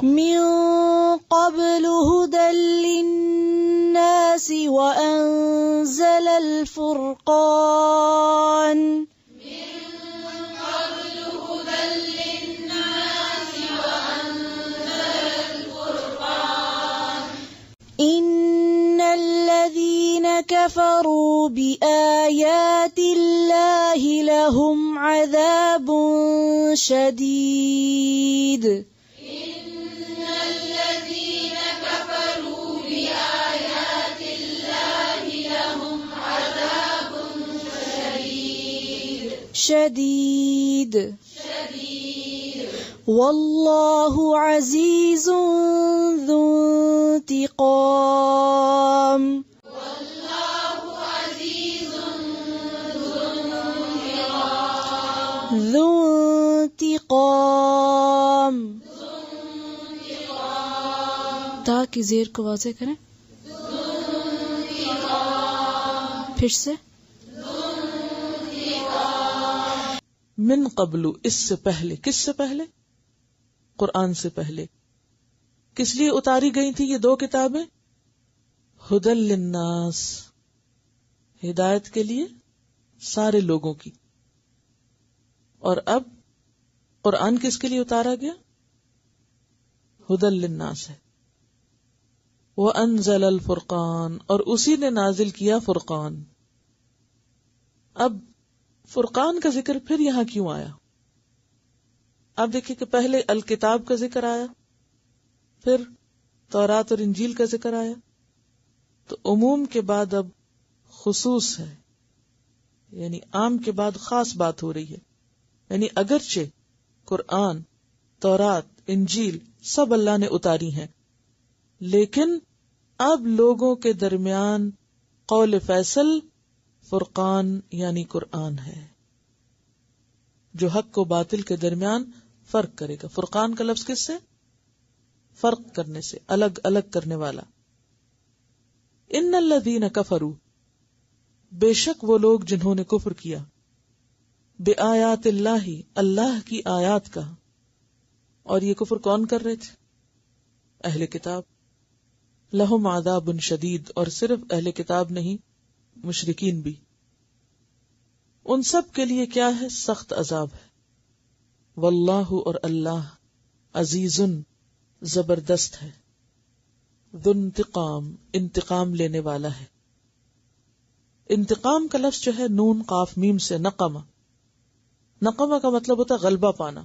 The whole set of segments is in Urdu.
من قبل هدى للناس وأنزل الفرقان إن الذين كفروا بآيات الله لهم عذاب شديد إن الذين كفروا بآيات الله لهم عذاب شديد والله عزيز ذو انتقام ذو انتقام تا کی زیر کو واضح کریں پھر سے من قبل اس سے پہلے. کس سے پہلے؟ قرآن سے پہلے. کس لیے اتاری گئی تھی یہ دو کتابیں؟ ہدی للناس، ہدایت کے لیے سارے لوگوں کی. اور اب قرآن کس کے لیے اتارا گیا؟ ہدی للناس ہے. وَأَنزَلَ الْفُرْقَانَ، اور اسی نے نازل کیا فرقان. اب فرقان کا ذکر پھر یہاں کیوں آیا؟ آپ دیکھیں کہ پہلے الکتاب کا ذکر آیا، پھر تورات اور انجیل کا ذکر آیا، تو عموم کے بعد اب خصوص ہے، یعنی عام کے بعد خاص بات ہو رہی ہے. یعنی اگرچہ قرآن، تورات، انجیل سب اللہ نے اتاری ہیں، لیکن اب لوگوں کے درمیان قول فیصل فرقان یعنی قرآن ہے، جو حق و باطل کے درمیان فرق کرے گا. فرقان کا لفظ کس سے؟ فرق کرنے سے، الگ الگ کرنے والا. ان الذین کفروا، بے شک وہ لوگ جنہوں نے کفر کیا، بآیات اللہ، اللہ کی آیات کا. اور یہ کفر کون کر رہے تھے؟ اہل کتاب. لہم عذاب شدید، اور صرف اہل کتاب نہیں، مشرکین بھی. ان سب کے لیے کیا ہے؟ سخت عذاب ہے. واللہ، اور اللہ، عزیز، زبردست ہے، ذو انتقام، انتقام لینے والا ہے. انتقام کا لفظ جو ہے نون قاف میم سے نقمہ. نقمہ کا مطلب ہوتا ہے غلبہ پانا،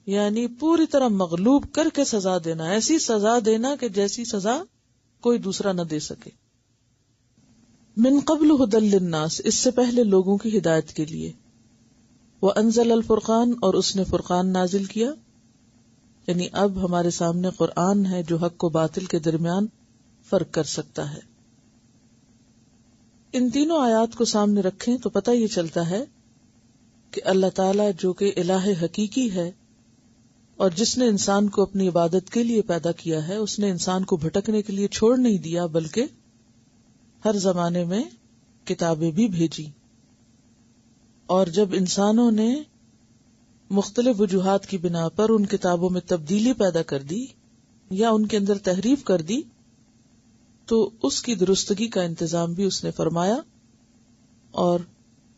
یعنی پوری طرح مغلوب کر کے سزا دینا، ایسی سزا دینا کہ جیسی سزا کوئی دوسرا نہ دے سکے. من قبل ہدی للناس، اس سے پہلے لوگوں کی ہدایت کے لیے. وانزل الفرقان، اور اس نے فرقان نازل کیا. یعنی اب ہمارے سامنے قرآن ہے جو حق و باطل کے درمیان فرق کر سکتا ہے. ان تینوں آیات کو سامنے رکھیں تو پتہ یہ چلتا ہے کہ اللہ تعالیٰ جو کہ الہ حقیقی ہے اور جس نے انسان کو اپنی عبادت کے لیے پیدا کیا ہے، اس نے انسان کو بھٹکنے کے لیے چھوڑ نہیں دیا، بلکہ ہر زمانے میں کتابیں بھی بھیجی. اور جب انسانوں نے مختلف وجوہات کی بنا پر ان کتابوں میں تبدیلی پیدا کر دی یا ان کے اندر تحریف کر دی، تو اس کی درستگی کا انتظام بھی اس نے فرمایا اور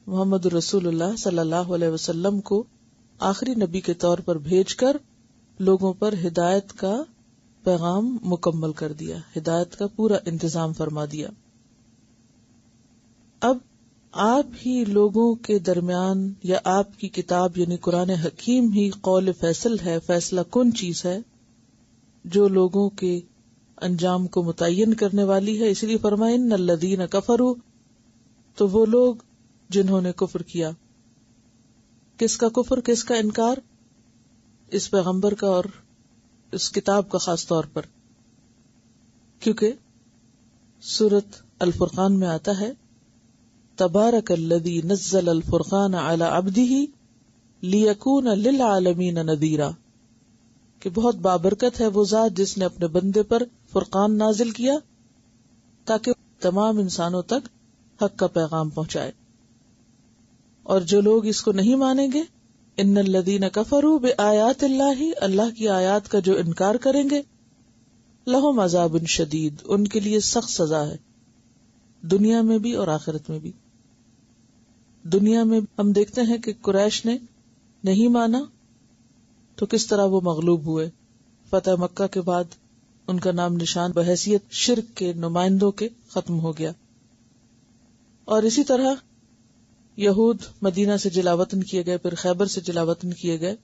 محمد رسول اللہ صلی اللہ علیہ وسلم کو آخری نبی کے طور پر بھیج کر لوگوں پر ہدایت کا پیغام مکمل کر دیا، ہدایت کا پورا انتظام فرما دیا. اب آپ ہی لوگوں کے درمیان یا آپ کی کتاب یعنی قرآن حکیم ہی قول فیصل ہے، فیصلہ کن چیز ہے جو لوگوں کے انجام کو متعین کرنے والی ہے. اس لیے فرمائے ان الذین کفروا، تو وہ لوگ جنہوں نے کفر کیا. کس کا کفر، کس کا انکار؟ اس پیغمبر کا اور اس کتاب کا خاص طور پر، کیونکہ سورۃ الفرقان میں آتا ہے تبارک الذی نزل الفرقان علی عبدہ لیکون للعالمین نذیرا، کہ بہت بابرکت ہے وہ ذات جس نے اپنے بندے پر فرقان نازل کیا تاکہ تمام انسانوں تک حق کا پیغام پہنچائے. اور جو لوگ اس کو نہیں مانیں گے ان الذین کفروا بآیات اللہ، اللہ کی آیات کا جو انکار کریں گے، لہم عذاب شدید، ان کے لیے سخت سزا ہے، دنیا میں بھی اور آخرت میں بھی۔ دنیا میں ہم دیکھتے ہیں کہ قریش نے نہیں مانا تو کس طرح وہ مغلوب ہوئے، فتح مکہ کے بعد ان کا نام نشان بحیثیت شرک کے نمائندوں کے ختم ہو گیا۔ اور اسی طرح یہود مدینہ سے جلاوطن کیے گئے، پھر خیبر سے جلاوطن کیے گئے،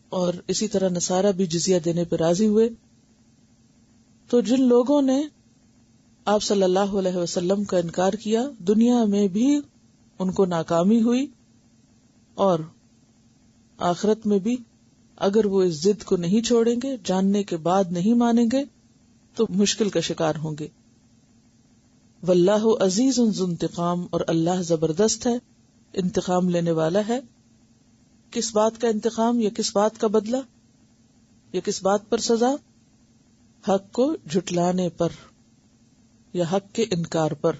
اور اسی طرح نصارہ بھی جزیہ دینے پہ راضی ہوئے۔ تو جن لوگوں نے آپ صلی اللہ علیہ وسلم کا انکار کیا، دنیا میں بھی ان کو ناکامی ہوئی، اور آخرت میں بھی اگر وہ اس ضد کو نہیں چھوڑیں گے، جاننے کے بعد نہیں مانیں گے، تو مشکل کا شکار ہوں گے۔ واللہ عزیز ذو انتقام، اور اللہ زبردست ہے، انتقام لینے والا ہے۔ کس بات کا انتقام یا کس بات کا بدلہ یا کس بات پر سزا؟ حق کو جھٹلانے پر یا حق کے انکار پر۔